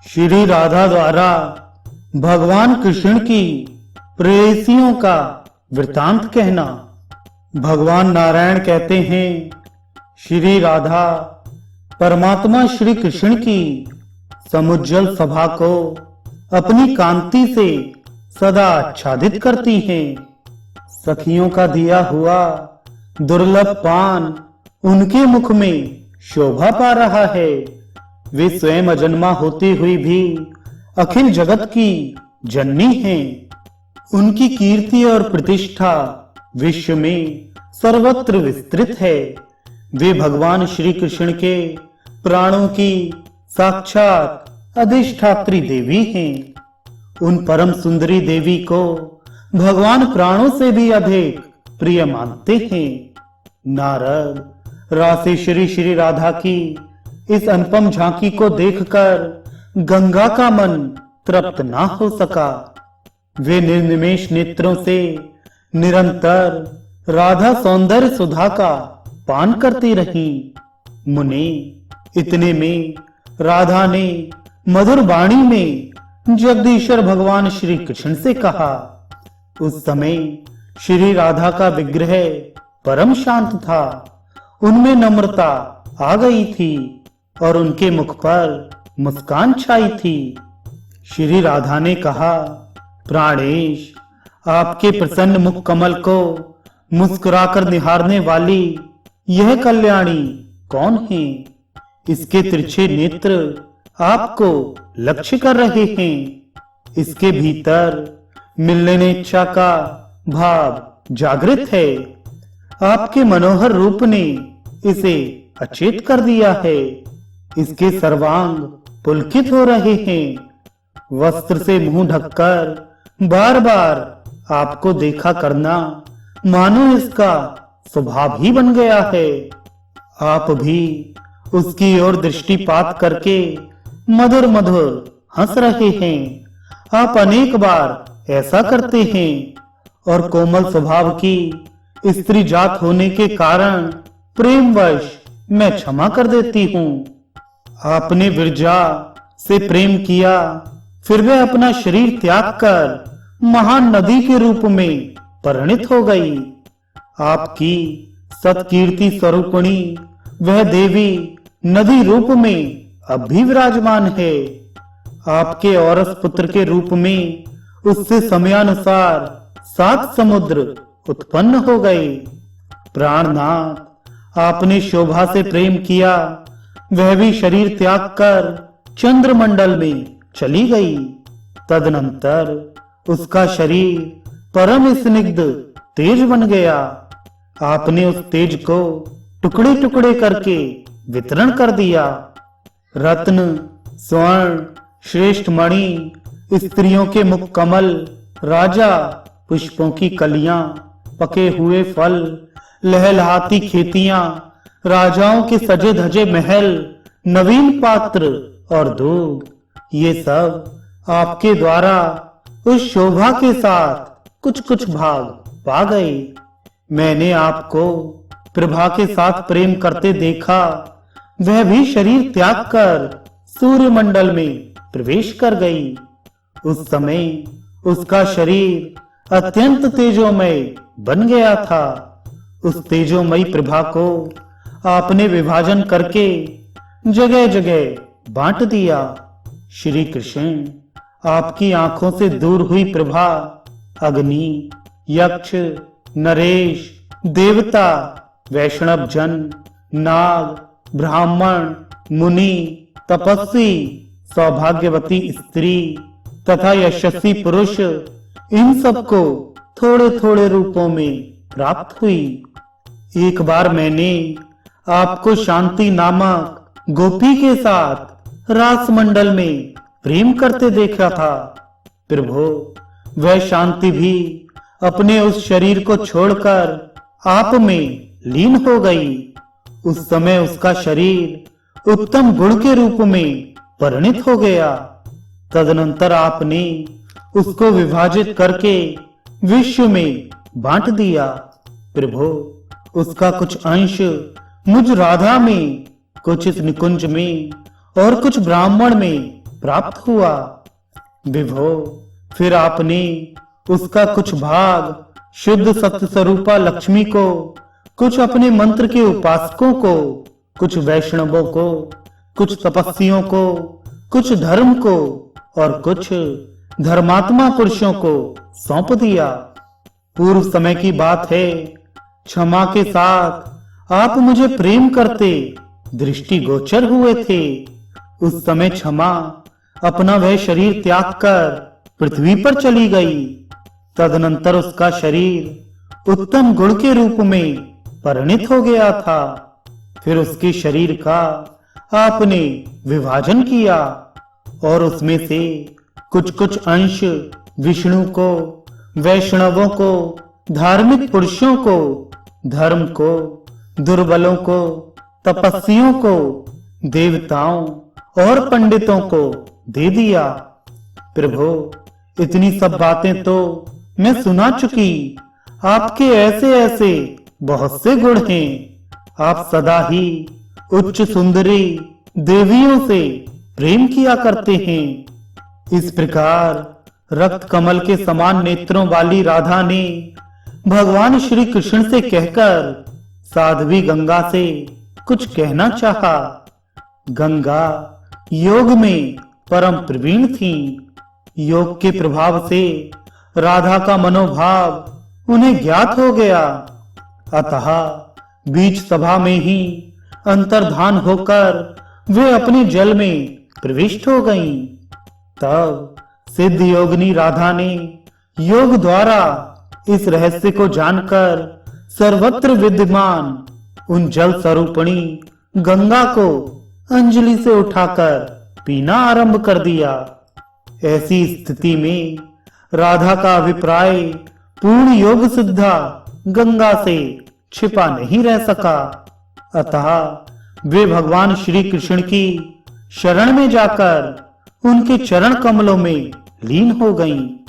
श्री राधा द्वारा भगवान कृष्ण की प्रेयसियों का वृतांत कहना। भगवान नारायण कहते हैं, श्री राधा परमात्मा श्री कृष्ण की समुज्जल सभा को अपनी कांति से सदा आच्छादित करती हैं। सखियों का दिया हुआ दुर्लभ पान उनके मुख में शोभा पा रहा है। वे स्वयं अजन्मा होती हुई भी अखिल जगत की जननी हैं। उनकी कीर्ति और प्रतिष्ठा विश्व में सर्वत्र विस्तृत है। वे भगवान श्री कृष्ण के प्राणों की साक्षात अधिष्ठात्री देवी हैं। उन परम सुंदरी देवी को भगवान प्राणों से भी अधिक प्रिय मानते हैं। नारद रासेश्वरी श्री राधा की इस अनुपम झांकी को देखकर गंगा का मन तृप्त ना हो सका। वे निर्निमेष नेत्रों से निरंतर राधा सौंदर्य सुधा का पान करती रही। मुने, इतने में राधा ने मधुर वाणी में जगदीश्वर भगवान श्री कृष्ण से कहा। उस समय श्री राधा का विग्रह परम शांत था। उनमें नम्रता आ गई थी और उनके मुख पर मुस्कान छाई थी। श्री राधा ने कहा, प्राणेश, आपके प्रसन्न मुख कमल को मुस्कुराकर निहारने वाली यह कल्याणी कौन है? इसके तिरछे नेत्र आपको लक्ष्य कर रहे हैं। इसके भीतर मिलने इच्छा का भाव जागृत है। आपके मनोहर रूप ने इसे अचेत कर दिया है। इसके सर्वांग पुलकित हो रहे हैं। वस्त्र से मुंह ढककर बार बार आपको देखा करना मानो इसका स्वभाव ही बन गया है। आप भी उसकी ओर दृष्टिपात करके मधुर मधुर हंस रहे हैं। आप अनेक बार ऐसा करते हैं और कोमल स्वभाव की स्त्री जात होने के कारण प्रेमवश मैं क्षमा कर देती हूँ। आपने विरजा से प्रेम किया, फिर वह अपना शरीर त्याग कर महान नदी के रूप में परिणित हो गई। आपकी सत्कीर्ति स्वरूपिणी वह देवी नदी रूप में अब भी विराजमान है। आपके औरस पुत्र के रूप में उससे समयानुसार 7 समुद्र उत्पन्न हो गए। प्राणनाथ, आपने शोभा से प्रेम किया, वह भी शरीर त्याग कर चंद्रमंडल में चली गई। तदनंतर उसका शरीर परम स्निग्ध तेज बन गया। आपने उस तेज को टुकड़े टुकड़े करके वितरण कर दिया। रत्न, स्वर्ण, श्रेष्ठ मणि, स्त्रियों के मुख कमल, राजा पुष्पों की कलियां, पके हुए फल, लहलहाती खेतियां, राजाओं के सजे धजे महल, नवीन पात्र और दूध, ये सब आपके द्वारा उस शोभा के साथ कुछ कुछ भाग पा गए। मैंने आपको प्रभा के साथ प्रेम करते देखा। वह भी शरीर त्याग कर सूर्यमंडल में प्रवेश कर गई। उस समय उसका शरीर अत्यंत तेजोमय बन गया था। उस तेजोमयी प्रभा को आपने विभाजन करके जगह जगह बांट दिया। श्री कृष्ण, आपकी आंखों से दूर हुई प्रभा अग्नि, यक्ष, नरेश, देवता, वैष्णव जन, नाग, ब्राह्मण, मुनि, तपस्वी, सौभाग्यवती स्त्री तथा यशस्वी पुरुष, इन सबको थोड़े थोड़े रूपों में प्राप्त हुई। एक बार मैंने आपको शांति नामक गोपी के साथ रास मंडल में प्रेम करते देखा था। प्रभु, वह शांति भी अपने उस शरीर को छोड़कर आप में लीन हो गई। उस समय उसका शरीर उत्तम गुण के रूप में परिणित हो गया। तदनंतर आपने उसको विभाजित करके विश्व में बांट दिया। प्रभु, उसका कुछ अंश मुझ राधा में, कुछ इस निकुंज में और कुछ ब्राह्मण में प्राप्त हुआ। विभो, फिर आपने उसका कुछ भाग शुद्ध सत्य स्वरूपा लक्ष्मी को, कुछ अपने मंत्र के उपासकों को, कुछ वैष्णवों को, कुछ तपस्वियों को, कुछ धर्म को और कुछ धर्मात्मा पुरुषों को सौंप दिया। पूर्व समय की बात है, क्षमा के साथ आप मुझे प्रेम करते दृष्टि गोचर हुए थे। उस समय क्षमा अपना वह शरीर त्याग कर पृथ्वी पर चली गई। तदनंतर उसका शरीर उत्तम गुण के रूप में परिणित हो गया था। फिर उसके शरीर का आपने विभाजन किया और उसमें से कुछ कुछ अंश विष्णु को, वैष्णवों को, धार्मिक पुरुषों को, धर्म को, दुर्बलों को, तपस्वियों को, देवताओं और पंडितों को दे दिया। प्रभु, इतनी सब बातें तो मैं सुना चुकी। आपके ऐसे ऐसे बहुत से गुण हैं। आप सदा ही उच्च सुंदरी देवियों से प्रेम किया करते हैं। इस प्रकार रक्त कमल के समान नेत्रों वाली राधा ने भगवान श्री कृष्ण से कहकर साध्वी गंगा से कुछ कहना चाहा। गंगा योग में परम प्रवीण थी। योग के प्रभाव से राधा का मनोभाव उन्हें ज्ञात हो गया। अतः बीच सभा में ही अंतर्धान होकर वे अपने जल में प्रविष्ट हो गईं। तब सिद्ध योगिनी राधा ने योग द्वारा इस रहस्य को जानकर सर्वत्र विद्यमान उन जल स्वरूपिणी गंगा को अंजलि से उठाकर पीना आरंभ कर दिया। ऐसी स्थिति में राधा का अभिप्राय पूर्ण योग सिद्धा गंगा से छिपा नहीं रह सका। अतः वे भगवान श्री कृष्ण की शरण में जाकर उनके चरण कमलों में लीन हो गईं।